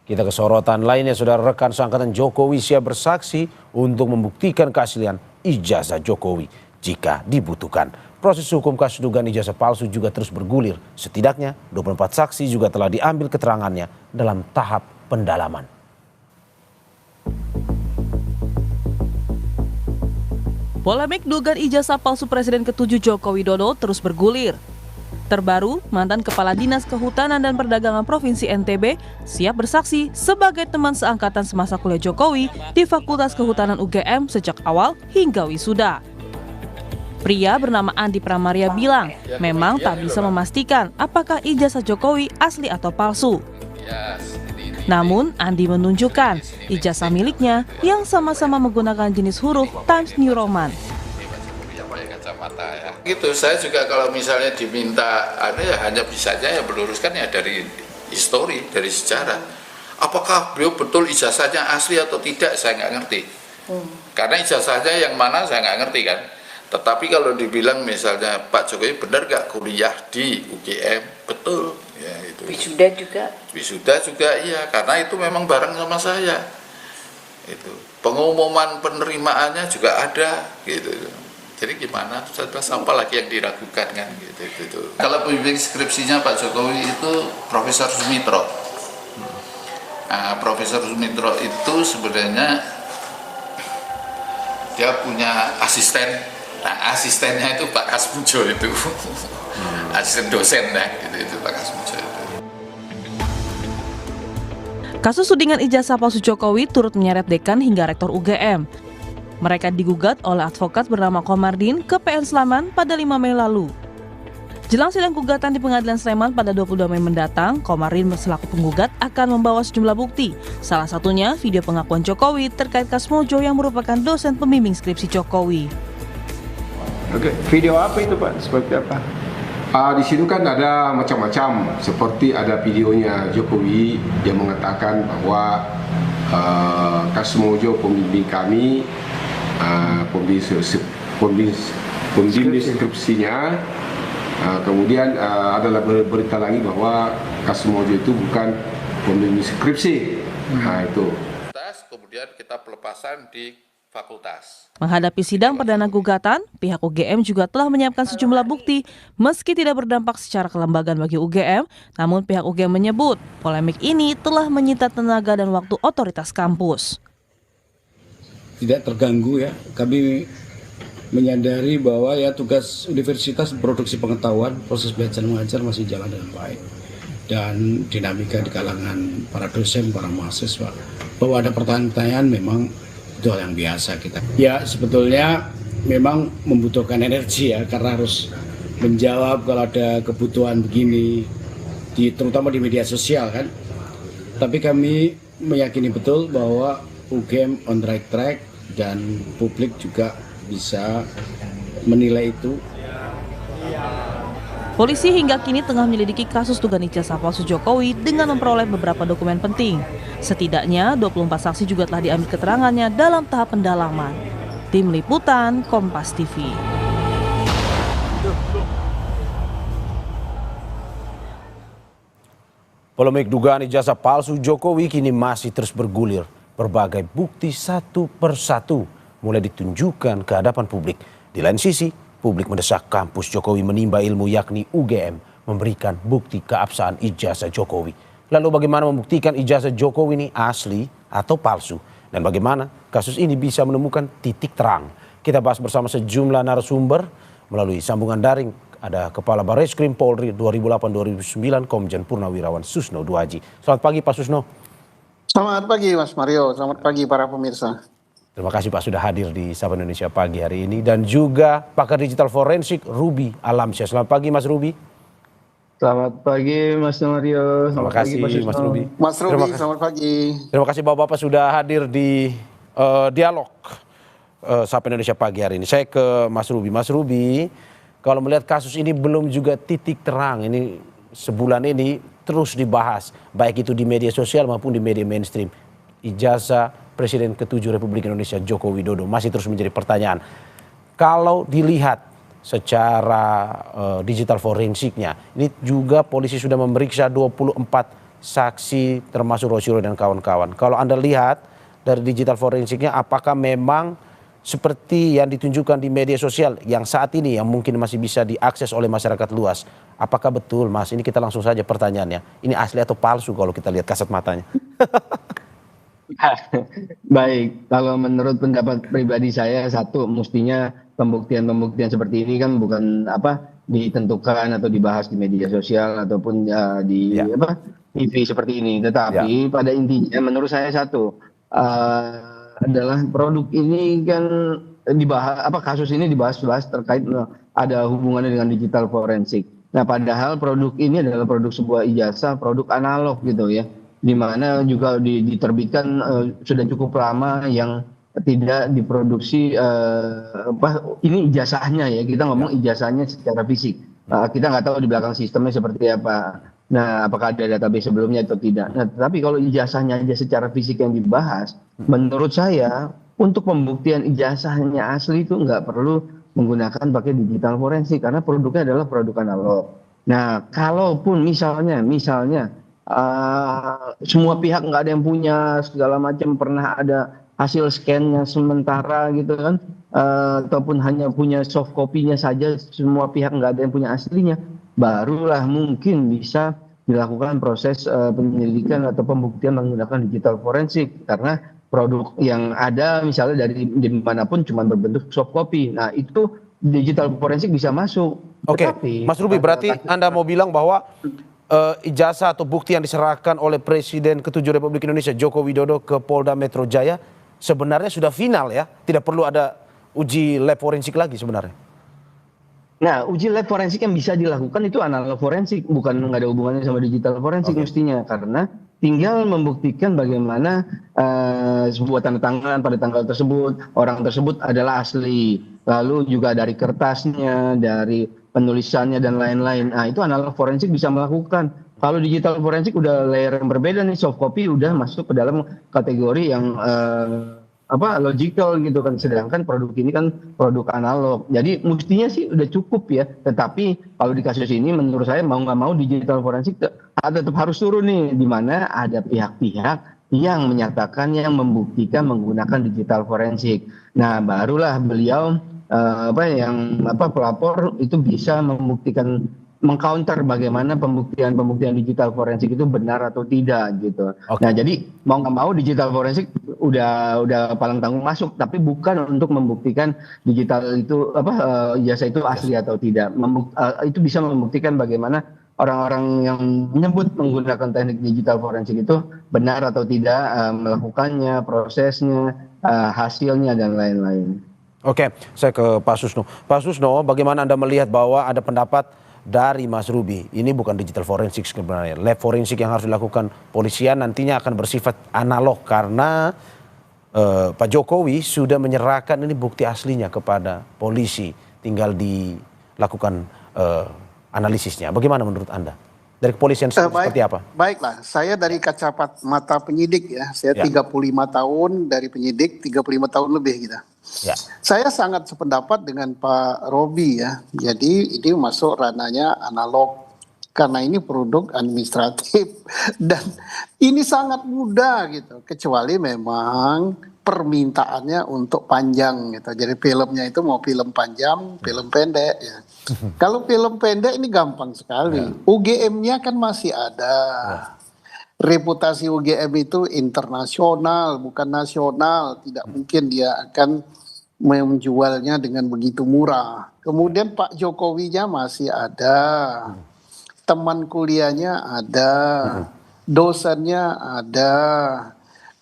Kita ke sorotan lainnya, saudara. Rekan seangkatan Jokowi siap bersaksi untuk membuktikan keaslian ijazah Jokowi jika dibutuhkan. Proses hukum kasus dugaan ijazah palsu juga terus bergulir. Setidaknya 24 saksi juga telah diambil keterangannya dalam tahap pendalaman. Polemik dugaan ijazah palsu Presiden ke-7 Joko Widodo terus bergulir. Terbaru, mantan Kepala Dinas Kehutanan dan Perdagangan Provinsi NTB siap bersaksi sebagai teman seangkatan semasa kuliah Jokowi di Fakultas Kehutanan UGM sejak awal hingga wisuda. Pria bernama Andi Pramaria bilang memang tak bisa memastikan apakah ijazah Jokowi asli atau palsu. Namun, Andi menunjukkan ijazah miliknya yang sama-sama menggunakan jenis huruf Times New Roman. Gitu, saya juga kalau misalnya diminta hanya bisanya ya meluruskan ya dari histori, dari sejarah. Apakah beliau betul ijazahnya asli atau tidak, saya nggak ngerti. Karena ijazahnya yang mana saya nggak ngerti kan. Tetapi kalau dibilang misalnya Pak Jokowi benar nggak kuliah di UGM, betul. Ya, itu. Wisuda juga? Wisuda juga iya, karena itu memang bareng sama saya. Itu pengumuman penerimaannya juga ada, gitu. Jadi gimana? Terus apa lagi yang diragukan kan? Gitu. Kalau pembimbing skripsinya Pak Jokowi itu Profesor Sumitro. Nah, Profesor Sumitro itu sebenarnya dia punya asisten. Nah, asistennya itu Pak Kasmujo itu, asisten dosen lah, itu Pak Kasmujo itu. Kasus tudingan ijazah palsu Jokowi turut menyeret dekan hingga rektor UGM. Mereka digugat oleh advokat bernama Komardin ke PN Sleman pada 5 Mei lalu. Jelang sidang gugatan di Pengadilan Sleman pada 22 Mei mendatang, Komardin selaku penggugat akan membawa sejumlah bukti. Salah satunya video pengakuan Jokowi terkait Kasmojo yang merupakan dosen pembimbing skripsi Jokowi. Oke, video apa itu Pak? Seperti apa? Di situ kan ada macam-macam, seperti ada videonya Jokowi yang mengatakan bahwa Kasmojo pembimbing kami, pembimbing skripsinya. Kemudian ada berita lagi bahwa Kasmojo itu bukan pembimbing skripsi. Nah itu. Kemudian kita pelepasan di fakultas. Menghadapi sidang perdana gugatan, pihak UGM juga telah menyiapkan sejumlah bukti meski tidak berdampak secara kelembagaan bagi UGM, namun pihak UGM menyebut polemik ini telah menyita tenaga dan waktu otoritas kampus. Tidak terganggu ya, kami menyadari bahwa ya tugas universitas produksi pengetahuan, proses belajar mengajar masih jalan dengan baik. Dan dinamika di kalangan para dosen, para mahasiswa, bahwa ada pertanyaan memang itu hal yang biasa kita. Ya sebetulnya memang membutuhkan energi ya, karena harus menjawab kalau ada kebutuhan begini, terutama di media sosial kan. Tapi kami meyakini betul bahwa UGM on right track dan publik juga bisa menilai itu. Polisi hingga kini tengah menyelidiki kasus dugaan ijazah palsu Jokowi dengan memperoleh beberapa dokumen penting. Setidaknya 24 saksi juga telah diambil keterangannya dalam tahap pendalaman. Tim Liputan Kompas TV. Polemik dugaan ijazah palsu Jokowi kini masih terus bergulir. Berbagai bukti satu persatu mulai ditunjukkan ke hadapan publik. Di lain sisi, publik mendesak kampus Jokowi menimba ilmu yakni UGM memberikan bukti keabsahan ijazah Jokowi. Lalu bagaimana membuktikan ijazah Jokowi ini asli atau palsu? Dan bagaimana kasus ini bisa menemukan titik terang? Kita bahas bersama sejumlah narasumber melalui sambungan daring. Ada Kepala Barreskrim Polri 2008-2009 Komjen Purnawirawan Susno Duaji. Selamat pagi Pak Susno. Selamat pagi Mas Mario, selamat pagi para pemirsa. Terima kasih Pak sudah hadir di Sapa Indonesia Pagi hari ini. Dan juga pakar digital forensik Ruby Alamsyah. Selamat pagi Mas Ruby. Selamat pagi Mas Mario. Terima kasih Mas Ruby. Mas Ruby, selamat pagi. Terima kasih Bapak-Bapak sudah hadir di dialog Sapa Indonesia Pagi hari ini. Saya ke Mas Ruby. Mas Ruby, kalau melihat kasus ini belum juga titik terang. Ini sebulan ini terus dibahas. Baik itu di media sosial maupun di media mainstream. Ijazah Presiden ke-7 Republik Indonesia Joko Widodo masih terus menjadi pertanyaan. Kalau dilihat secara digital forensiknya, ini juga polisi sudah memeriksa 24 saksi termasuk Rosyuro dan kawan-kawan. Kalau Anda lihat dari digital forensiknya, apakah memang seperti yang ditunjukkan di media sosial yang saat ini yang mungkin masih bisa diakses oleh masyarakat luas? Apakah betul, Mas? Ini kita langsung saja pertanyaannya. Ini asli atau palsu kalau kita lihat kasat matanya? Baik, kalau menurut pendapat pribadi saya, satu, mestinya pembuktian-pembuktian seperti ini kan bukan ditentukan atau dibahas di media sosial ataupun di TV seperti ini. Tetapi pada intinya menurut saya satu adalah produk ini kan dibahas, kasus ini dibahas terkait ada hubungannya dengan digital forensik. Nah, padahal produk ini adalah produk sebuah ijazah, produk analog gitu ya, di mana juga diterbitkan sudah cukup lama, yang tidak diproduksi ini ijazahnya ya, kita ngomong ijazahnya secara fisik. Kita nggak tahu di belakang sistemnya seperti apa. Nah, apakah ada database sebelumnya atau tidak. Nah, tapi kalau ijazahnya aja secara fisik yang dibahas, menurut saya untuk pembuktian ijazahnya asli itu nggak perlu menggunakan pakai digital forensik karena produknya adalah produk analog. Nah, kalaupun misalnya semua pihak nggak ada yang punya segala macam, pernah ada hasil scan-nya sementara gitu kan, ataupun hanya punya soft copy-nya saja, semua pihak nggak ada yang punya aslinya, barulah mungkin bisa dilakukan proses penyelidikan atau pembuktian menggunakan digital forensik, karena produk yang ada misalnya dari dimanapun cuma berbentuk soft copy. Nah, itu digital forensik bisa masuk. Oke, Mas Ruby, berarti Anda mau bilang bahwa ijazah atau bukti yang diserahkan oleh Presiden ke-7 Republik Indonesia Joko Widodo ke Polda Metro Jaya sebenarnya sudah final ya? Tidak perlu ada uji lab forensik lagi sebenarnya? Nah, uji lab forensik yang bisa dilakukan itu analog forensik, bukan nggak ada hubungannya sama digital forensik mestinya, karena tinggal membuktikan bagaimana sebuah tanda tangan pada tanggal tersebut, orang tersebut adalah asli, lalu juga dari kertasnya, dari penulisannya dan lain-lain. Nah, itu analog forensik bisa melakukan. Kalau digital forensik udah layer yang berbeda nih, soft copy udah masuk ke dalam kategori yang logical gitu kan, sedangkan produk ini kan produk analog. Jadi mestinya sih udah cukup ya, tetapi kalau di kasus ini menurut saya mau nggak mau digital forensik tetap harus turun nih, di mana ada pihak-pihak yang menyatakan, yang membuktikan menggunakan digital forensik. Nah, barulah beliau pelapor itu bisa membuktikan, mengcounter bagaimana pembuktian digital forensik itu benar atau tidak gitu. Nah, jadi mau nggak mau digital forensik udah paling tanggung masuk, tapi bukan untuk membuktikan digital itu ijazah itu asli atau tidak. Itu bisa membuktikan bagaimana orang-orang yang menyebut menggunakan teknik digital forensik itu benar atau tidak melakukannya, prosesnya, hasilnya dan lain-lain. Oke, saya ke Pak Susno. Pak Susno, bagaimana Anda melihat bahwa ada pendapat dari Mas Ruby, ini bukan digital forensik sebenarnya, lab forensik yang harus dilakukan polisian nantinya akan bersifat analog karena Pak Jokowi sudah menyerahkan ini bukti aslinya kepada polisi, tinggal dilakukan analisisnya. Bagaimana menurut Anda? Dari kepolisian seperti apa? Baiklah, saya dari kacamata penyidik ya, saya 35 tahun dari penyidik, 35 tahun lebih gitu. Ya. Saya sangat sependapat dengan Pak Robi ya. Jadi ini masuk ranahnya analog karena ini produk administratif dan ini sangat mudah gitu. Kecuali memang permintaannya untuk panjang gitu. Jadi filmnya itu mau film panjang, film pendek ya. Kalau film pendek ini gampang sekali. UGM-nya kan masih ada. Reputasi UGM itu internasional, bukan nasional. Tidak mungkin dia akan menjualnya dengan begitu murah. Kemudian Pak Jokowinya masih ada, teman kuliahnya ada, dosennya ada,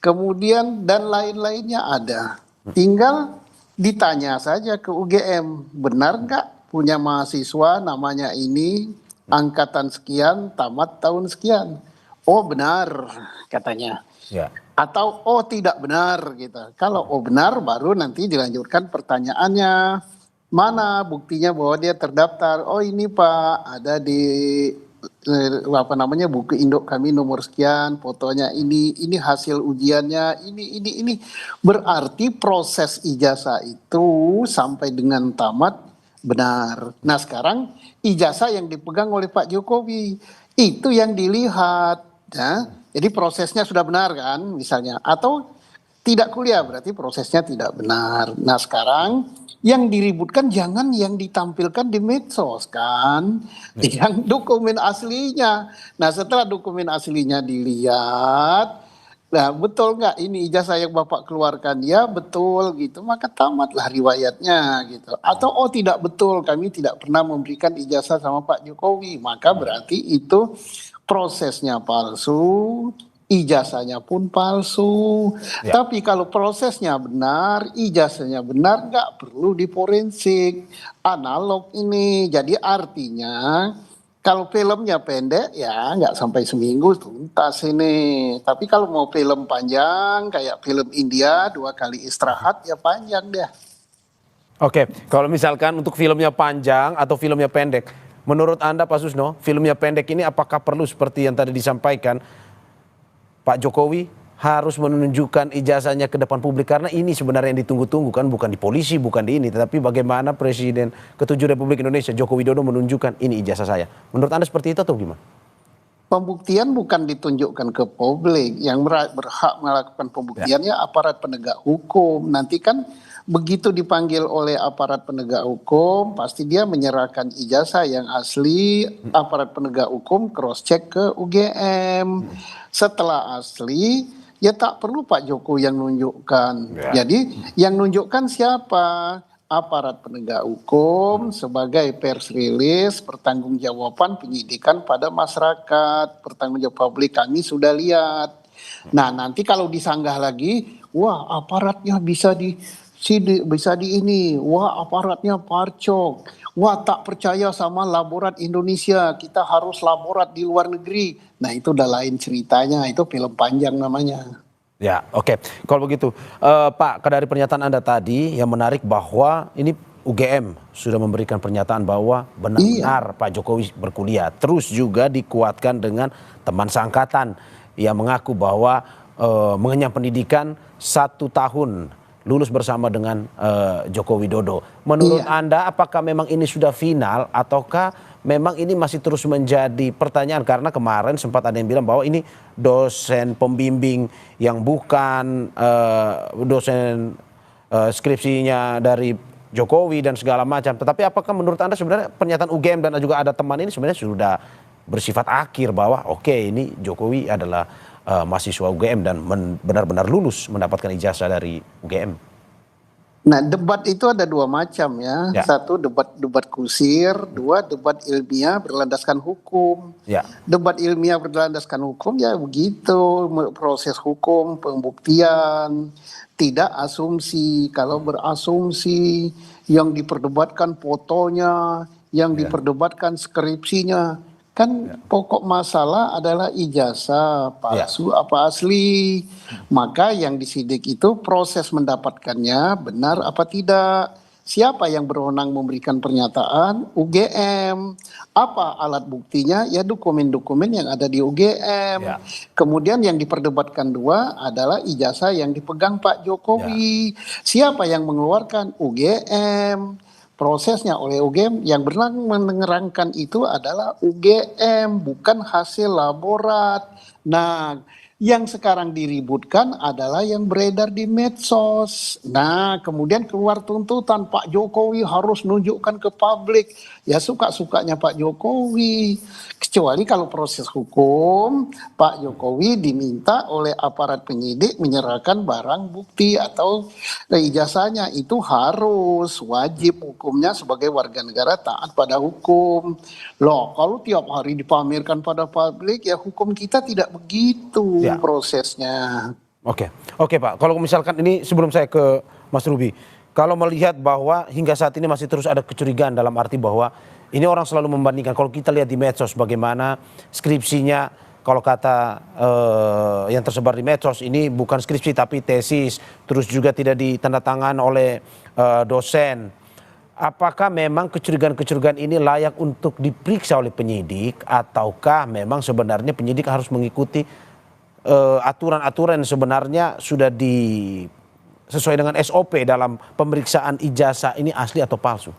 kemudian dan lain-lainnya ada. Tinggal ditanya saja ke UGM, benar nggak punya mahasiswa namanya ini, angkatan sekian, tamat tahun sekian. Oh benar katanya. Ya. Atau oh tidak benar gitu. Kalau oh benar baru nanti dilanjutkan pertanyaannya. Mana buktinya bahwa dia terdaftar? Oh ini Pak, ada di buku induk kami nomor sekian, fotonya ini hasil ujiannya, ini. Berarti proses ijazah itu sampai dengan tamat benar. Nah, sekarang ijazah yang dipegang oleh Pak Jokowi itu yang dilihat. ya. Jadi prosesnya sudah benar kan misalnya, atau tidak kuliah berarti prosesnya tidak benar. Nah sekarang yang diributkan jangan yang ditampilkan di medsos kan, yang dokumen aslinya. Nah setelah dokumen aslinya dilihat, nah betul nggak ini ijazah yang Bapak keluarkan? Ya betul gitu, maka tamatlah riwayatnya gitu. Atau oh tidak betul, kami tidak pernah memberikan ijazah sama Pak Jokowi, maka berarti itu prosesnya palsu, ijazahnya pun palsu. Tapi kalau prosesnya benar, ijazahnya benar, nggak perlu diforensik. Analog ini. Jadi artinya kalau filmnya pendek ya nggak sampai seminggu tuntas ini. Tapi kalau mau film panjang kayak film India 2 kali istirahat ya panjang deh. Oke, kalau misalkan untuk filmnya panjang atau filmnya pendek, menurut Anda Pak Susno, filmnya pendek ini apakah perlu seperti yang tadi disampaikan Pak Jokowi harus menunjukkan ijazahnya ke depan publik, karena ini sebenarnya yang ditunggu-tunggu kan, bukan di polisi, bukan di ini, tetapi bagaimana Presiden ke-7 Republik Indonesia Joko Widodo menunjukkan ini ijazah saya. Menurut Anda seperti itu atau gimana? Pembuktian bukan ditunjukkan ke publik, yang berhak melakukan pembuktiannya aparat penegak hukum. Nanti kan begitu dipanggil oleh aparat penegak hukum, pasti dia menyerahkan ijazah yang asli, aparat penegak hukum cross check ke UGM. Setelah asli, ya tak perlu Pak Jokowi yang nunjukkan. Jadi yang nunjukkan siapa? Aparat penegak hukum sebagai pers release, pertanggungjawaban penyidikan pada masyarakat, pertanggungjawab publik kami sudah lihat. Nah nanti kalau disanggah lagi, wah aparatnya bisa di ini, wah aparatnya parcok, wah tak percaya sama laborat Indonesia, kita harus laborat di luar negeri. Nah itu udah lain ceritanya, itu film panjang namanya. Ya, oke. Kalau begitu, Pak, dari pernyataan Anda tadi yang menarik bahwa ini UGM sudah memberikan pernyataan bahwa benar-benar Pak Jokowi berkuliah. Terus juga dikuatkan dengan teman seangkatan yang mengaku bahwa mengenyam pendidikan 1 tahun lulus bersama dengan Joko Widodo. Menurut Anda apakah memang ini sudah final ataukah memang ini masih terus menjadi pertanyaan? Karena kemarin sempat ada yang bilang bahwa ini dosen pembimbing yang bukan dosen skripsinya dari Jokowi dan segala macam. Tetapi apakah menurut Anda sebenarnya pernyataan UGM dan juga ada teman ini sebenarnya sudah bersifat akhir bahwa oke, ini Jokowi adalah mahasiswa UGM dan benar-benar lulus mendapatkan ijazah dari UGM? Nah debat itu ada 2 macam ya. 1 debat kusir, 2 debat ilmiah berlandaskan hukum. Debat ilmiah berlandaskan hukum ya begitu, proses hukum, pembuktian, tidak asumsi. Kalau berasumsi yang diperdebatkan fotonya, yang diperdebatkan skripsinya. Kan pokok masalah adalah ijazah palsu apa asli. Maka yang disidik itu proses mendapatkannya benar apa tidak. Siapa yang berwenang memberikan pernyataan? UGM. Apa alat buktinya? Ya dokumen-dokumen yang ada di UGM. Kemudian yang diperdebatkan 2 adalah ijazah yang dipegang Pak Jokowi. Siapa yang mengeluarkan? UGM. Prosesnya oleh UGM, yang berwenang menerangkan itu adalah UGM, bukan hasil laborat. Nah, yang sekarang diributkan adalah yang beredar di medsos. Nah, kemudian keluar tuntutan Pak Jokowi harus nunjukkan ke publik. Ya suka-sukanya Pak Jokowi. Kecuali kalau proses hukum, Pak Jokowi diminta oleh aparat penyidik menyerahkan barang bukti atau ijazahnya. Itu harus, wajib hukumnya sebagai warga negara taat pada hukum. Loh, kalau tiap hari dipamerkan pada publik, ya hukum kita tidak begitu prosesnya. Oke Pak, kalau misalkan ini sebelum saya ke Mas Ruby, kalau melihat bahwa hingga saat ini masih terus ada kecurigaan dalam arti bahwa ini orang selalu membandingkan, kalau kita lihat di medsos bagaimana skripsinya, kalau kata yang tersebar di medsos ini bukan skripsi tapi tesis, terus juga tidak ditandatangan oleh dosen. Apakah memang kecurigaan-kecurigaan ini layak untuk diperiksa oleh penyidik ataukah memang sebenarnya penyidik harus mengikuti aturan-aturan yang sebenarnya sudah sesuai dengan SOP dalam pemeriksaan ijazah ini asli atau palsu?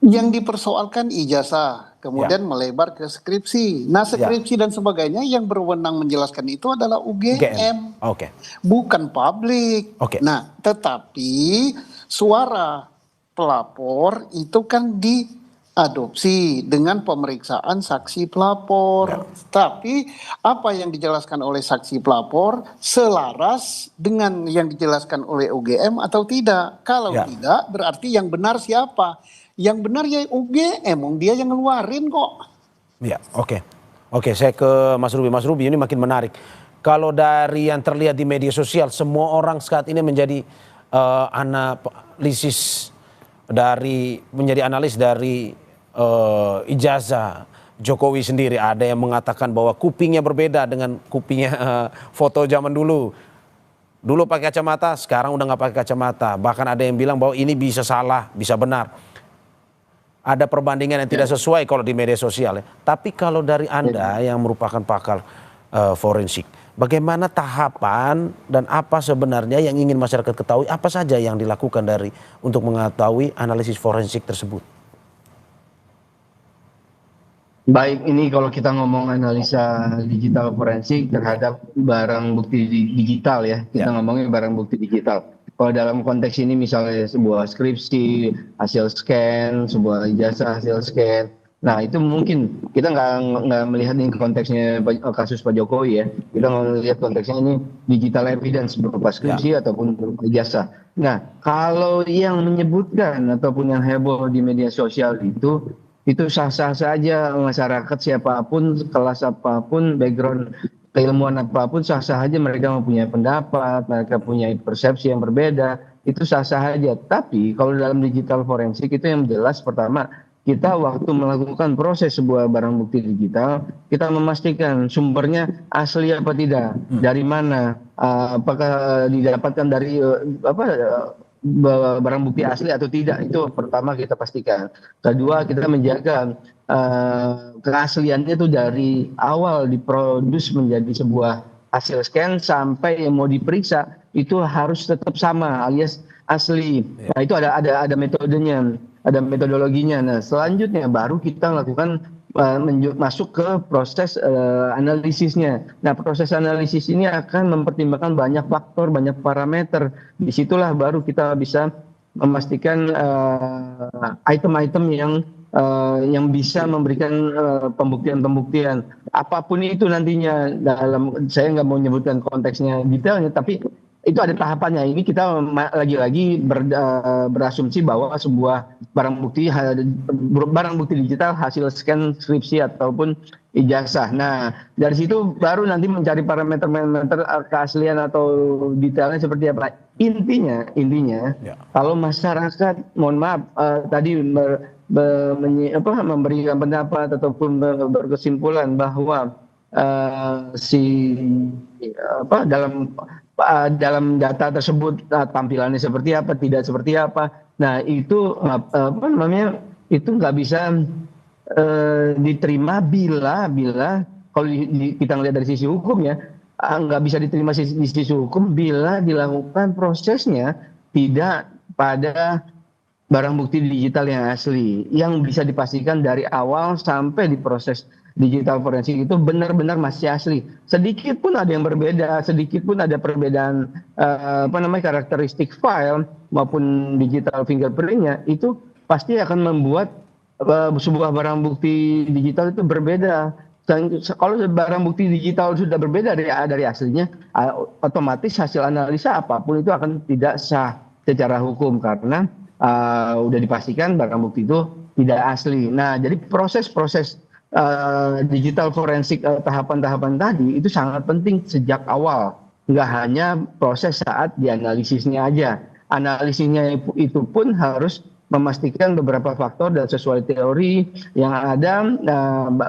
Yang dipersoalkan ijazah, kemudian melebar ke skripsi. Nah, skripsi dan sebagainya yang berwenang menjelaskan itu adalah UGM, bukan publik. Nah, tetapi suara pelapor itu kan diadopsi dengan pemeriksaan saksi pelapor. Tapi apa yang dijelaskan oleh saksi pelapor selaras dengan yang dijelaskan oleh UGM atau tidak? Kalau tidak, berarti yang benar siapa? Yang benar ya UGM, dia yang ngeluarin kok. Ya, oke, saya ke Mas Ruby. Mas Ruby, ini makin menarik. Kalau dari yang terlihat di media sosial, semua orang saat ini menjadi analis dari ijazah Jokowi sendiri. Ada yang mengatakan bahwa kupingnya berbeda dengan kupingnya foto zaman dulu. Dulu pakai kacamata, sekarang udah nggak pakai kacamata. Bahkan ada yang bilang bahwa ini bisa salah, bisa benar. Ada perbandingan yang tidak sesuai kalau di media sosial. Tapi kalau dari Anda yang merupakan pakar forensik, bagaimana tahapan dan apa sebenarnya yang ingin masyarakat ketahui, apa saja yang dilakukan untuk mengetahui analisis forensik tersebut? Baik, ini kalau kita ngomong analisa digital forensik terhadap barang bukti digital ya, kita ngomongin barang bukti digital. Kalau dalam konteks ini misalnya sebuah skripsi, hasil scan, sebuah ijazah hasil scan. Nah itu mungkin kita nggak melihat ini konteksnya kasus Pak Jokowi ya. Kita melihat konteksnya ini digital evidence berupa skripsi ataupun berupa ijazah. Nah kalau yang menyebutkan ataupun yang heboh di media sosial itu sah-sah saja masyarakat siapapun, kelas apapun, background keilmuan apapun sah-sah saja mereka mempunyai pendapat, mereka punya persepsi yang berbeda, itu sah-sah saja. Tapi kalau dalam digital forensik itu yang jelas pertama, kita waktu melakukan proses sebuah barang bukti digital, kita memastikan sumbernya asli apa tidak, dari mana, apakah didapatkan dari barang bukti asli atau tidak, itu pertama kita pastikan. Kedua kita menjaga keasliannya itu dari awal diproduksi menjadi sebuah hasil scan sampai yang mau diperiksa itu harus tetap sama alias asli. Nah itu ada metodenya, ada metodologinya. Nah selanjutnya baru kita lakukan masuk ke proses analisisnya. Nah proses analisis ini akan mempertimbangkan banyak faktor, banyak parameter. Disitulah baru kita bisa memastikan item-item yang bisa memberikan pembuktian-pembuktian. Apapun itu nantinya, saya nggak mau menyebutkan konteksnya detailnya, tapi itu ada tahapannya. Ini kita lagi-lagi berasumsi bahwa sebuah barang bukti digital hasil scan skripsi ataupun ijazah. Nah dari situ baru nanti mencari parameter keaslian atau detailnya seperti apa. Intinya kalau masyarakat, mohon maaf tadi memberikan pendapat ataupun berkesimpulan bahwa dalam data tersebut tampilannya seperti apa, tidak seperti apa. Nah itu itu nggak bisa diterima bila kalau kita lihat dari sisi hukum ya, nggak bisa diterima di sisi hukum bila dilakukan prosesnya tidak pada barang bukti digital yang asli, yang bisa dipastikan dari awal sampai di proses digital forensik itu benar-benar masih asli. Sedikit pun ada yang berbeda, sedikit pun ada perbedaan karakteristik file maupun digital fingerprintnya, itu pasti akan membuat sebuah barang bukti digital itu berbeda. Dan kalau barang bukti digital sudah berbeda dari aslinya, otomatis hasil analisa apapun itu akan tidak sah secara hukum karena udah dipastikan barang bukti itu tidak asli. Nah, jadi proses-proses digital forensik tahapan-tahapan tadi itu sangat penting sejak awal. Nggak hanya proses saat dianalisisnya aja. Analisisnya itu pun harus memastikan beberapa faktor dan sesuai teori yang ada,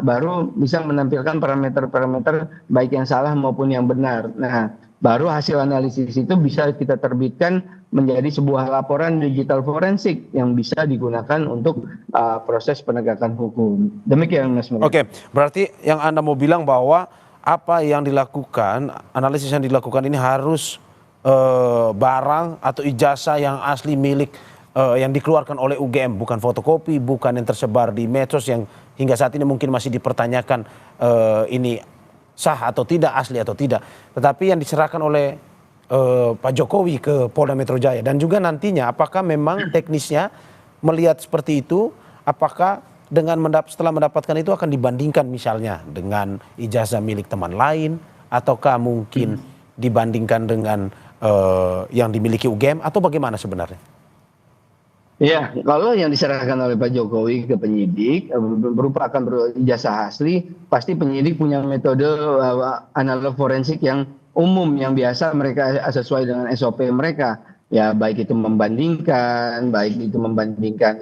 baru bisa menampilkan parameter-parameter baik yang salah maupun yang benar. Nah, baru hasil analisis itu bisa kita terbitkan menjadi sebuah laporan digital forensik yang bisa digunakan untuk proses penegakan hukum. Demikian Mas Mulya. Oke, berarti yang Anda mau bilang bahwa apa yang dilakukan, analisis yang dilakukan ini harus barang atau ijazah yang asli milik yang dikeluarkan oleh UGM, bukan fotokopi, bukan yang tersebar di medsos yang hingga saat ini mungkin masih dipertanyakan ini sah atau tidak, asli atau tidak. Tetapi yang diserahkan oleh Pak Jokowi ke Polda Metro Jaya, dan juga nantinya apakah memang teknisnya melihat seperti itu, apakah setelah mendapatkan itu akan dibandingkan misalnya dengan ijazah milik teman lain, ataukah mungkin dibandingkan dengan yang dimiliki UGM, atau bagaimana sebenarnya? Ya, kalau yang diserahkan oleh Pak Jokowi ke penyidik merupakan ijazah asli, pasti penyidik punya metode analog forensik yang umum, yang biasa mereka sesuai dengan SOP mereka. Ya, baik itu membandingkan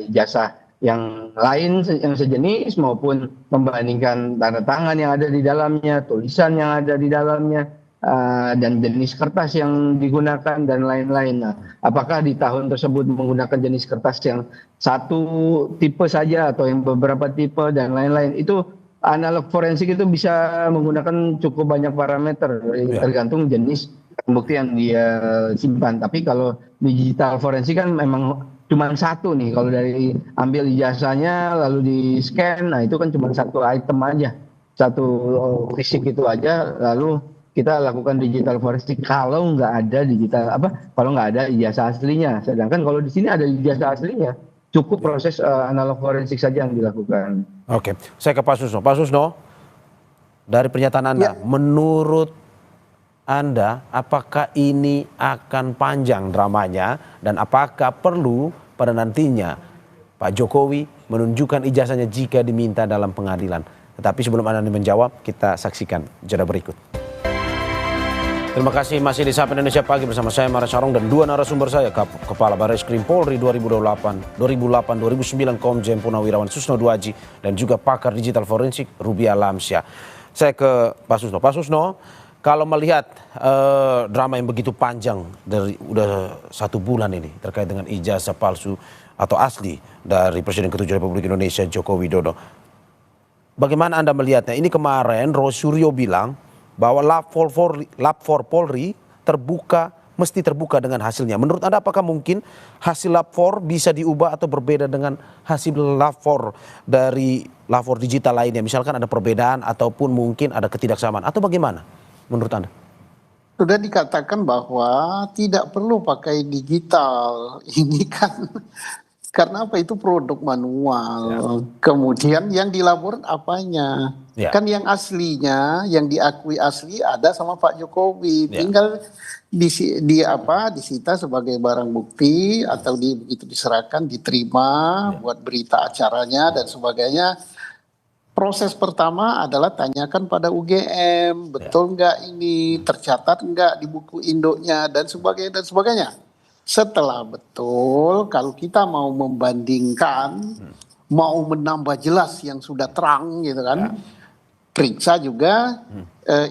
ijazah yang lain yang sejenis maupun membandingkan tanda tangan yang ada di dalamnya, tulisan yang ada di dalamnya, dan jenis kertas yang digunakan dan lain-lain. Nah, apakah di tahun tersebut menggunakan jenis kertas yang satu tipe saja atau yang beberapa tipe dan lain-lain, itu analog forensik itu bisa menggunakan cukup banyak parameter tergantung jenis bukti yang dia simpan. Tapi kalau digital forensik kan memang cuma satu nih, kalau dari ambil ijazahnya lalu di scan, nah itu kan cuma satu item aja, satu fisik itu aja, lalu kita lakukan digital forensik kalau nggak ada kalau nggak ada ijazah aslinya. Sedangkan kalau di sini ada ijazah aslinya, cukup proses analog forensik saja yang dilakukan. Oke, saya ke Pak Susno. Pak Susno, dari pernyataan Anda, menurut Anda apakah ini akan panjang dramanya, dan apakah perlu pada nantinya Pak Jokowi menunjukkan ijazahnya jika diminta dalam pengadilan? Tetapi sebelum Anda menjawab, kita saksikan jeda berikut. Terima kasih masih di Sapa Indonesia Pagi bersama saya Mara Sarong dan dua narasumber saya, Kepala Barreskrim Polri 2008-2009 Komjen Purnawirawan Susno Duaji dan juga pakar digital forensik Ruby Alamsyah. Saya ke Pak Susno. Pak Susno, kalau melihat drama yang begitu panjang dari udah 1 bulan ini terkait dengan ijazah palsu atau asli dari Presiden ke-7 Republik Indonesia Joko Widodo, bagaimana Anda melihatnya? Ini kemarin Rosuryo bilang bahwa Lab 4 Polri mesti terbuka dengan hasilnya. Menurut Anda apakah mungkin hasil Lab 4 bisa diubah atau berbeda dengan hasil Lab 4 dari Lab 4 digital lainnya? Misalkan ada perbedaan ataupun mungkin ada ketidaksamaan, atau bagaimana menurut Anda? Sudah dikatakan bahwa tidak perlu pakai digital. Ini kan karena apa, itu produk manual. Kemudian yang dilaporin apanya? Kan yang aslinya, yang diakui asli ada sama Pak Jokowi. Tinggal disita sebagai barang bukti atau begitu diserahkan, diterima buat berita acaranya dan sebagainya. Proses pertama adalah tanyakan pada UGM, betul nggak ini, tercatat nggak di buku induknya dan sebagainya dan sebagainya. Setelah betul, kalau kita mau membandingkan, mau menambah jelas yang sudah terang gitu kan, periksa juga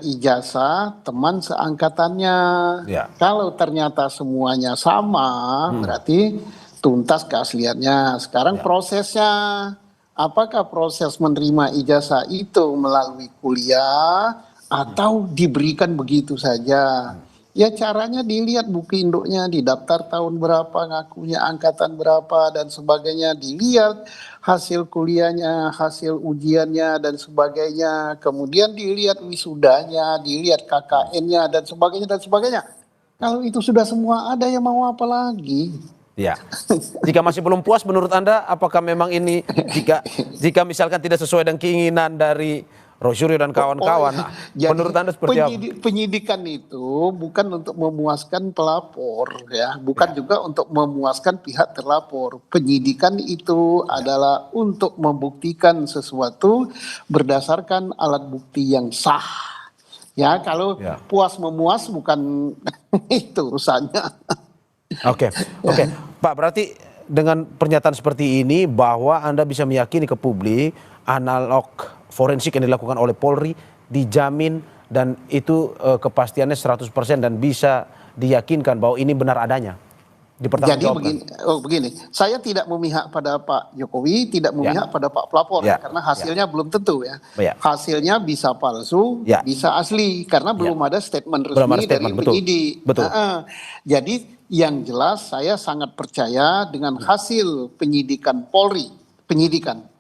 ijazah teman seangkatannya. Kalau ternyata semuanya sama, berarti tuntas keasliannya. Sekarang prosesnya, apakah proses menerima ijazah itu melalui kuliah atau diberikan begitu saja? Ya caranya dilihat buku induknya, di daftar tahun berapa, ngakunya angkatan berapa dan sebagainya, dilihat hasil kuliahnya, hasil ujiannya dan sebagainya, kemudian dilihat wisudanya, dilihat KKN-nya dan sebagainya dan sebagainya. Kalau itu sudah semua ada, yang mau apa lagi? Ya. Jika masih belum puas menurut Anda, apakah memang ini jika misalkan tidak sesuai dengan keinginan dari Rosuryo dan kawan-kawan, menurut Anda seperti apa? Penyidikan itu bukan untuk memuaskan pelapor, ya, bukan juga untuk memuaskan pihak terlapor. Penyidikan itu adalah untuk membuktikan sesuatu berdasarkan alat bukti yang sah. Ya, kalau puas memuas bukan itu urusannya. Oke. Pak, berarti dengan pernyataan seperti ini bahwa Anda bisa meyakini ke publik analog forensik yang dilakukan oleh Polri dijamin dan itu kepastiannya 100% dan bisa diyakinkan bahwa ini benar adanya. Jadi begini, saya tidak memihak pada Pak Jokowi, tidak memihak pada Pak pelapor, karena hasilnya belum tentu ya. Hasilnya bisa palsu, bisa asli, karena belum ada statement resmi dari penyidik. Jadi Yang jelas saya sangat percaya dengan hasil penyidikan Polri.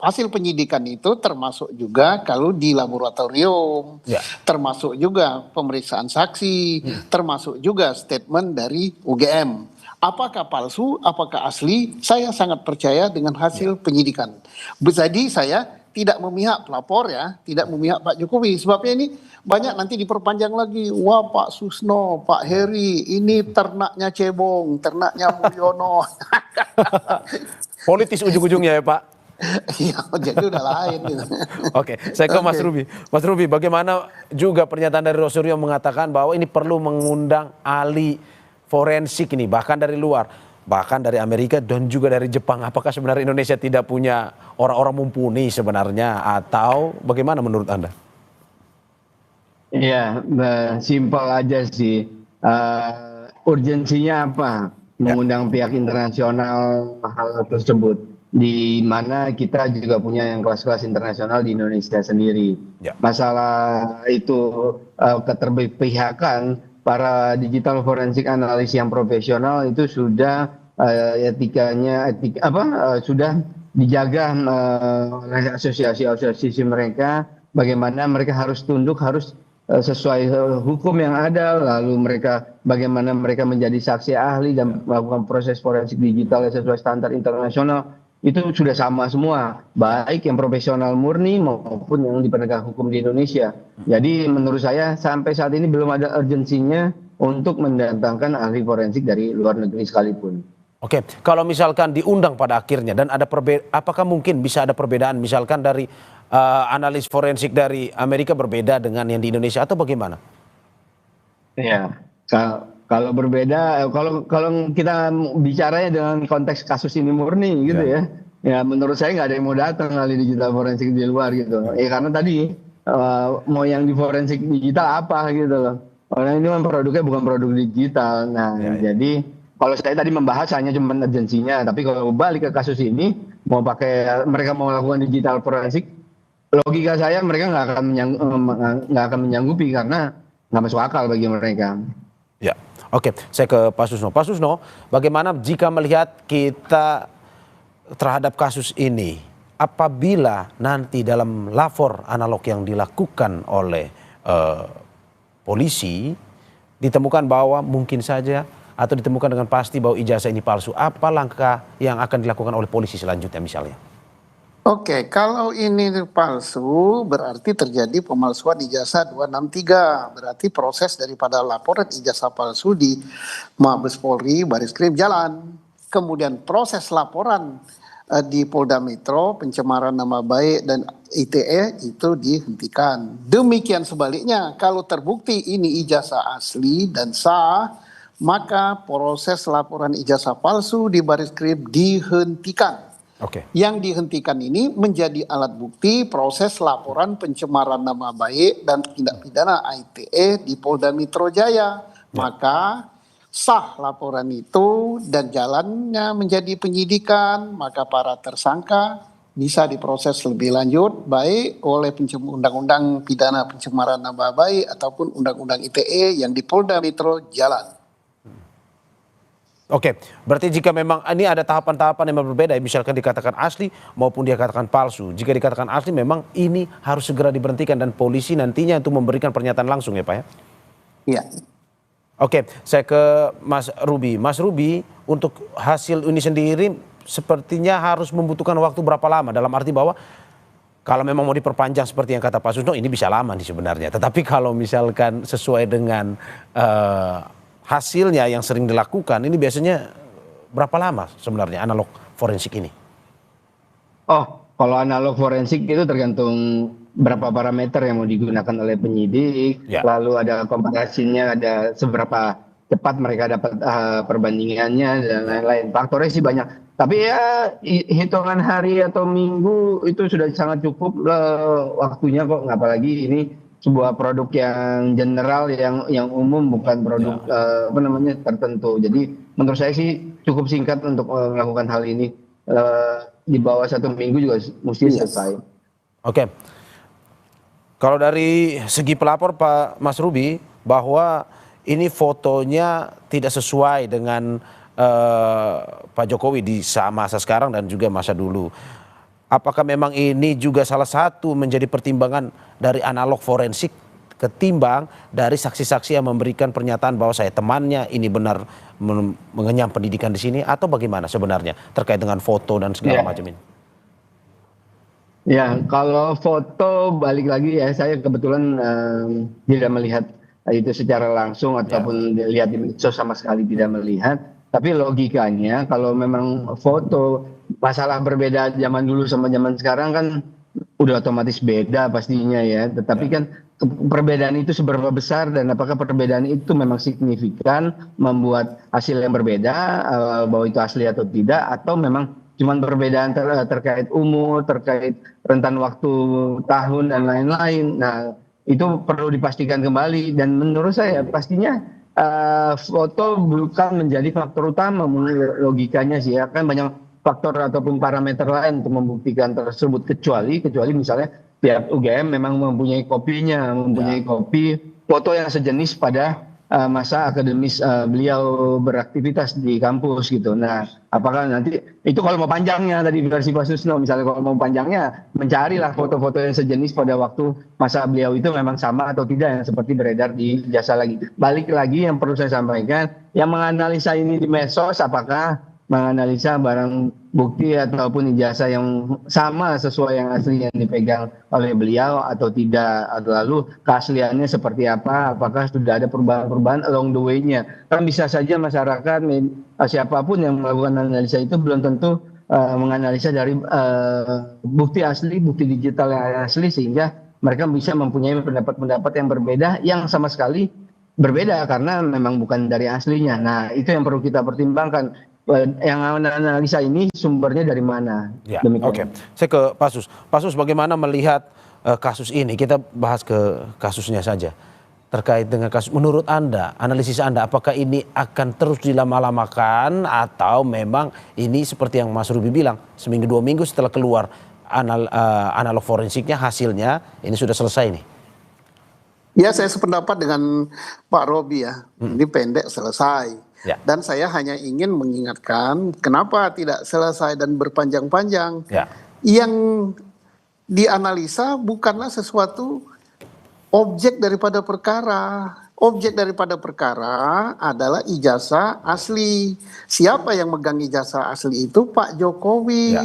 Hasil penyidikan itu termasuk juga kalau di laboratorium, termasuk juga pemeriksaan saksi, termasuk juga statement dari UGM. Apakah palsu, apakah asli, saya sangat percaya dengan hasil penyidikan. Jadi saya tidak memihak pelapor ya, tidak memihak Pak Jokowi. Sebabnya ini banyak nanti diperpanjang lagi. Wah Pak Susno, Pak Heri, ini ternaknya cebong, ternaknya Mulyono. Politis ujung-ujungnya ya Pak. Iya, jadi udah lain. Gitu. Oke, saya ke Mas Ruby. Mas Ruby, bagaimana juga pernyataan dari Rosario mengatakan bahwa ini perlu mengundang ahli forensik ini, bahkan dari luar, bahkan dari Amerika dan juga dari Jepang. Apakah sebenarnya Indonesia tidak punya orang-orang mumpuni sebenarnya, atau bagaimana menurut Anda? Iya, simpel aja sih. Urgensinya apa? Mengundang pihak internasional hal tersebut. Di mana kita juga punya yang kelas-kelas internasional di Indonesia sendiri. Masalah itu keterpihakan para digital forensik analis yang profesional itu sudah sudah dijaga oleh asosiasi-asosiasi mereka. Bagaimana mereka harus tunduk, harus sesuai hukum yang ada, lalu bagaimana mereka menjadi saksi ahli dan melakukan proses forensik digital sesuai standar internasional. Itu sudah sama semua, baik yang profesional murni maupun yang di penegak hukum di Indonesia. Jadi menurut saya sampai saat ini belum ada urgensinya untuk mendatangkan ahli forensik dari luar negeri sekalipun. Oke, kalau misalkan diundang pada akhirnya dan ada apakah mungkin bisa ada perbedaan misalkan dari analis forensik dari Amerika berbeda dengan yang di Indonesia atau bagaimana? Ya, kalau berbeda, kalau kita bicaranya dengan konteks kasus ini murni gitu ya menurut saya nggak ada yang mau datang ahli digital forensik di luar gitu. Karena tadi mau yang di forensik digital apa gitu loh. Orang ini produknya bukan produk digital. Nah, jadi kalau saya tadi membahas hanya cuma urgensinya, tapi kalau balik ke kasus ini mereka mau melakukan digital forensik, logika saya mereka nggak akan menyanggupi karena nggak masuk akal bagi mereka. Ya, oke. Saya ke Pak Susno. Pak Susno, bagaimana jika melihat kita terhadap kasus ini, apabila nanti dalam lapor analog yang dilakukan oleh polisi ditemukan bahwa mungkin saja atau ditemukan dengan pasti bahwa ijazah ini palsu, apa langkah yang akan dilakukan oleh polisi selanjutnya misalnya? Oke, kalau ini palsu berarti terjadi pemalsuan ijazah 263. Berarti proses daripada laporan ijazah palsu di Mabes Polri, Baris-Krim jalan. Kemudian proses laporan di Polda Metro, pencemaran nama baik dan ITE itu dihentikan. Demikian sebaliknya, kalau terbukti ini ijazah asli dan sah, maka proses laporan ijazah palsu di Baris-Krim dihentikan. Yang dihentikan ini menjadi alat bukti proses laporan pencemaran nama baik dan tindak pidana ITE di Polda Metro Jaya. Maka sah laporan itu dan jalannya menjadi penyidikan, maka para tersangka bisa diproses lebih lanjut baik oleh undang-undang pidana pencemaran nama baik ataupun undang-undang ITE yang di Polda Metro jalan. Oke, berarti jika memang ini ada tahapan-tahapan yang berbeda, misalkan dikatakan asli maupun dikatakan palsu. Jika dikatakan asli memang ini harus segera diberhentikan dan polisi nantinya untuk memberikan pernyataan langsung ya Pak ya? Iya. Oke, saya ke Mas Ruby. Mas Ruby, untuk hasil ini sendiri sepertinya harus membutuhkan waktu berapa lama? Dalam arti bahwa kalau memang mau diperpanjang seperti yang kata Pak Susno, ini bisa lama nih sebenarnya. Tetapi kalau misalkan sesuai dengan hasilnya yang sering dilakukan, ini biasanya berapa lama sebenarnya analog forensik ini? Oh, kalau analog forensik itu tergantung berapa parameter yang mau digunakan oleh penyidik, lalu ada komparasinya, ada seberapa cepat mereka dapat perbandingannya dan lain-lain. Faktornya sih banyak. Tapi ya hitungan hari atau minggu itu sudah sangat cukup waktunya kok, apalagi ini sebuah produk yang general, yang umum, bukan produk tertentu. Jadi menurut saya sih cukup singkat untuk melakukan hal ini. Di bawah 1 minggu juga mesti selesai. Oke. Kalau dari segi pelapor Pak Mas Ruby, bahwa ini fotonya tidak sesuai dengan Pak Jokowi di masa sekarang dan juga masa dulu. Apakah memang ini juga salah satu menjadi pertimbangan dari analog forensik ketimbang dari saksi-saksi yang memberikan pernyataan bahwa saya temannya ini benar mengenyam pendidikan di sini, atau bagaimana sebenarnya terkait dengan foto dan segala macam ini? Ya, kalau foto balik lagi ya, saya kebetulan tidak melihat itu secara langsung ataupun lihat di medsos, sama sekali tidak melihat. Tapi logikanya kalau memang foto, masalah berbeda zaman dulu sama zaman sekarang kan udah otomatis beda pastinya ya. Tetapi kan perbedaan itu seberapa besar dan apakah perbedaan itu memang signifikan membuat hasil yang berbeda, bahwa itu asli atau tidak, atau memang cuman perbedaan terkait umur, terkait rentan waktu tahun dan lain-lain. Nah, itu perlu dipastikan kembali, dan menurut saya pastinya foto bukan menjadi faktor utama logikanya sih ya. Kan banyak faktor ataupun parameter lain untuk membuktikan tersebut, kecuali misalnya pihak UGM memang mempunyai kopinya, mempunyai kopi foto yang sejenis pada masa akademis beliau beraktivitas di kampus gitu. Nah, apakah nanti itu kalau mau panjangnya tadi versi Pak Susno, misalnya kalau mau panjangnya mencarilah foto-foto yang sejenis pada waktu masa beliau itu memang sama atau tidak yang seperti beredar di ijazah lagi. Balik lagi yang perlu saya sampaikan, yang menganalisa ini di medsos apakah menganalisa barang bukti ataupun ijazah yang sama sesuai yang asli yang dipegang oleh beliau atau tidak, atau lalu keasliannya seperti apa, apakah sudah ada perubahan-perubahan along the way-nya. Kan bisa saja masyarakat, siapapun yang melakukan analisa itu belum tentu menganalisa dari bukti asli, bukti digital yang asli, sehingga mereka bisa mempunyai pendapat-pendapat yang berbeda, yang sama sekali berbeda karena memang bukan dari aslinya. Nah, itu yang perlu kita pertimbangkan. Yang analisa ini sumbernya dari mana? Ya, oke. Saya ke Pak Sus. Pak Sus, bagaimana melihat kasus ini? Kita bahas ke kasusnya saja. Terkait dengan kasus, menurut Anda, analisis Anda, apakah ini akan terus dilama-lamakan atau memang ini seperti yang Mas Ruby bilang, seminggu 2 minggu setelah keluar analog forensiknya, hasilnya ini sudah selesai nih? Ya, saya sependapat dengan Pak Robi ya. Ini pendek selesai. Ya. Dan saya hanya ingin mengingatkan kenapa tidak selesai dan berpanjang-panjang. Ya. Yang dianalisa bukanlah sesuatu objek daripada perkara. Objek daripada perkara adalah ijazah asli. Siapa yang megang ijazah asli itu? Pak Jokowi. Ya.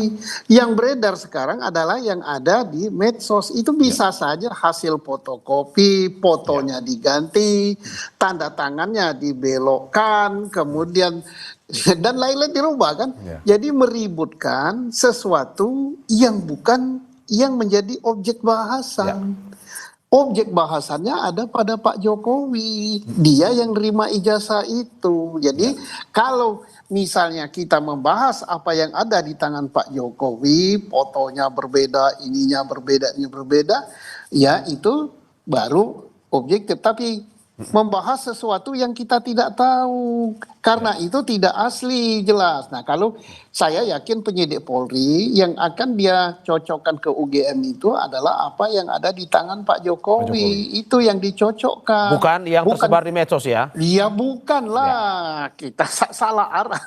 Yang beredar sekarang adalah yang ada di medsos. Itu bisa saja hasil fotokopi, fotonya diganti, tanda tangannya dibelokkan, kemudian dan lain-lain dirubah kan. Jadi meributkan sesuatu yang bukan yang menjadi objek bahasan. Objek bahasannya ada pada Pak Jokowi. Dia yang nerima ijazah itu. Jadi kalau misalnya kita membahas apa yang ada di tangan Pak Jokowi, fotonya berbeda, ininya berbeda, ya itu baru objektif. Tapi membahas sesuatu yang kita tidak tahu, karena itu tidak asli jelas. Nah, kalau saya yakin penyidik Polri yang akan dia cocokkan ke UGM itu adalah apa yang ada di tangan Pak Jokowi. Itu yang dicocokkan. Bukan yang tersebar di medsos ya? Iya, bukanlah. Kita salah arah.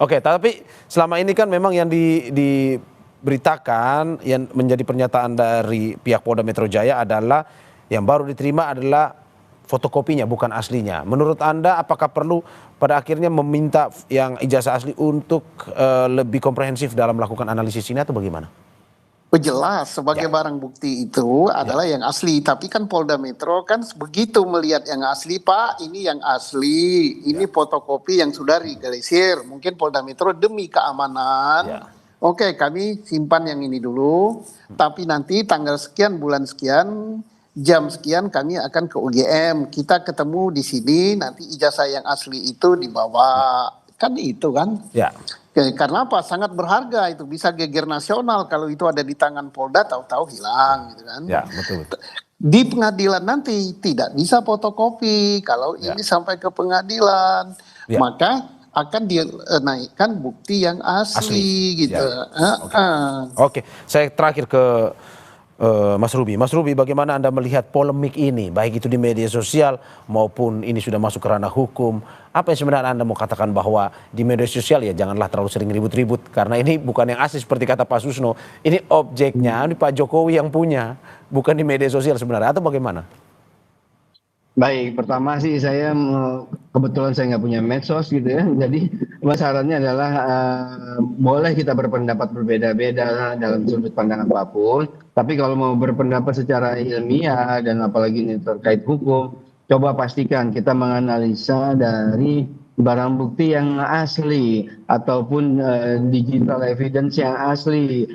Oke, tapi selama ini kan memang yang diberitakan yang menjadi pernyataan dari pihak Polda Metro Jaya adalah yang baru diterima adalah fotokopinya, bukan aslinya. Menurut Anda apakah perlu pada akhirnya meminta yang ijazah asli untuk lebih komprehensif dalam melakukan analisis ini atau bagaimana? Jelas sebagai barang bukti itu adalah yang asli. Tapi kan Polda Metro kan begitu melihat yang asli, Pak ini yang asli, ini fotokopi yang sudah digalisir. Mungkin Polda Metro demi keamanan. Oke, kami simpan yang ini dulu, tapi nanti tanggal sekian, bulan sekian, jam sekian kami akan ke UGM. Kita ketemu di sini, nanti ijazah yang asli itu dibawa. Kan itu kan? Ya. Karena apa? Sangat berharga itu. Bisa geger nasional kalau itu ada di tangan Polda, tahu-tahu hilang gitu kan. Ya, betul. Di pengadilan nanti tidak bisa fotokopi. Kalau ini sampai ke pengadilan, maka akan dinaikkan bukti yang asli gitu. Oke, saya terakhir ke Mas Ruby, bagaimana Anda melihat polemik ini, baik itu di media sosial maupun ini sudah masuk ke ranah hukum? Apa yang sebenarnya Anda mau katakan bahwa di media sosial ya janganlah terlalu sering ribut-ribut, karena ini bukan yang asli seperti kata Pak Susno, ini objeknya ini Pak Jokowi yang punya, bukan di media sosial sebenarnya, atau bagaimana? Baik, pertama sih saya kebetulan saya nggak punya medsos gitu ya, jadi sarannya adalah boleh kita berpendapat berbeda-beda dalam sudut pandang apapun, tapi kalau mau berpendapat secara ilmiah dan apalagi ini terkait hukum, coba pastikan kita menganalisa dari barang bukti yang asli ataupun digital evidence yang asli,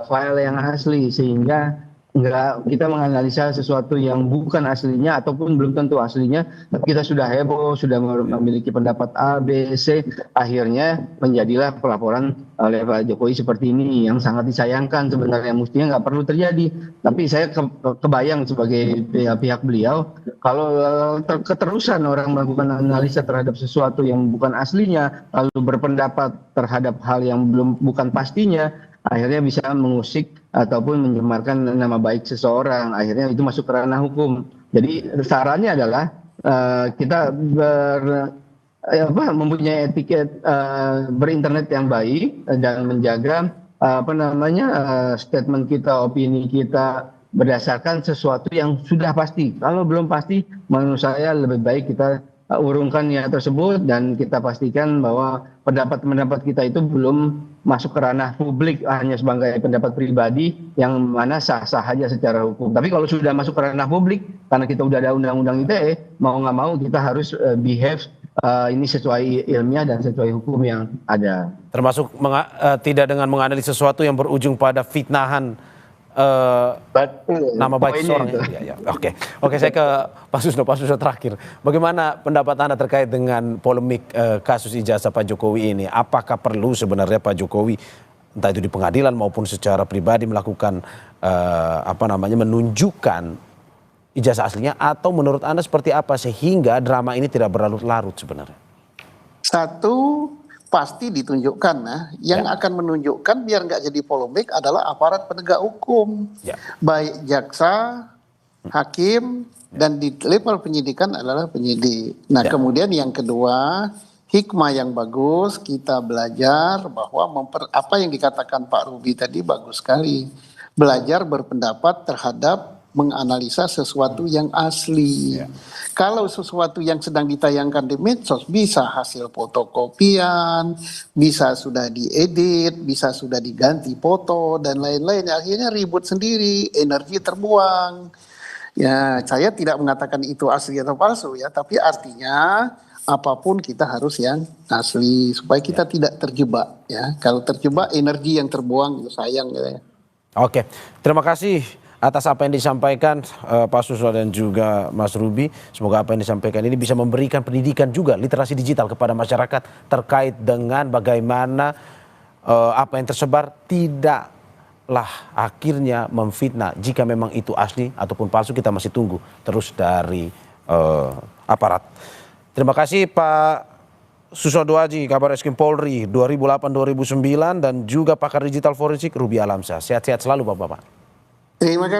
file yang asli, sehingga enggak kita menganalisa sesuatu yang bukan aslinya ataupun belum tentu aslinya, tapi kita sudah heboh, sudah memiliki pendapat A, B, C, akhirnya menjadilah pelaporan oleh Pak Jokowi seperti ini yang sangat disayangkan sebenarnya, mestinya nggak perlu terjadi. Tapi saya kebayang sebagai pihak beliau, kalau keterusan orang melakukan analisa terhadap sesuatu yang bukan aslinya, lalu berpendapat terhadap hal yang bukan pastinya, akhirnya bisa mengusik ataupun mencemarkan nama baik seseorang, akhirnya itu masuk ke ranah hukum. Jadi sarannya adalah kita mempunyai etiket berinternet yang baik dan menjaga statement kita, opini kita berdasarkan sesuatu yang sudah pasti. Kalau belum pasti, menurut saya lebih baik kita urungkan niat tersebut dan kita pastikan bahwa pendapat-pendapat kita itu belum masuk ke ranah publik hanya sebagai pendapat pribadi yang mana sah-sah saja secara hukum. Tapi kalau sudah masuk ke ranah publik, karena kita udah ada undang-undang ITE, mau nggak mau kita harus behave ini sesuai ilmiah dan sesuai hukum yang ada. Termasuk tidak dengan menganalisis sesuatu yang berujung pada fitnahan nama baik seorang. Ya. Oke, saya ke Pak Susno terakhir. Bagaimana pendapat Anda terkait dengan polemik kasus ijazah Pak Jokowi ini? Apakah perlu sebenarnya Pak Jokowi entah itu di pengadilan maupun secara pribadi melakukan menunjukkan ijazah aslinya, atau menurut Anda seperti apa sehingga drama ini tidak berlarut-larut sebenarnya? Satu, pasti ditunjukkan. Yang akan menunjukkan biar nggak jadi polemik adalah aparat penegak hukum, baik jaksa, hakim, dan di level penyidikan adalah penyidik. Nah, kemudian yang kedua, hikmah yang bagus kita belajar bahwa apa yang dikatakan Pak Ruby tadi bagus sekali, belajar berpendapat terhadap menganalisa sesuatu yang asli. Kalau sesuatu yang sedang ditayangkan di medsos bisa hasil fotokopian, bisa sudah diedit, bisa sudah diganti foto dan lain-lain, akhirnya ribut sendiri, energi terbuang. Ya, saya tidak mengatakan itu asli atau palsu ya, tapi artinya apapun kita harus yang asli supaya kita tidak terjebak ya. Kalau terjebak energi yang terbuang itu sayang ya. Oke, terima kasih atas apa yang disampaikan Pak Susno dan juga Mas Ruby. Semoga apa yang disampaikan ini bisa memberikan pendidikan juga literasi digital kepada masyarakat terkait dengan bagaimana apa yang tersebar tidaklah akhirnya memfitnah. Jika memang itu asli ataupun palsu, kita masih tunggu terus dari aparat. Terima kasih Pak Susno Dwaji, Kabar Eskrim Polri 2008-2009, dan juga pakar digital forensik Ruby Alamsyah. Sehat-sehat selalu Bapak-Bapak. Terima kasih.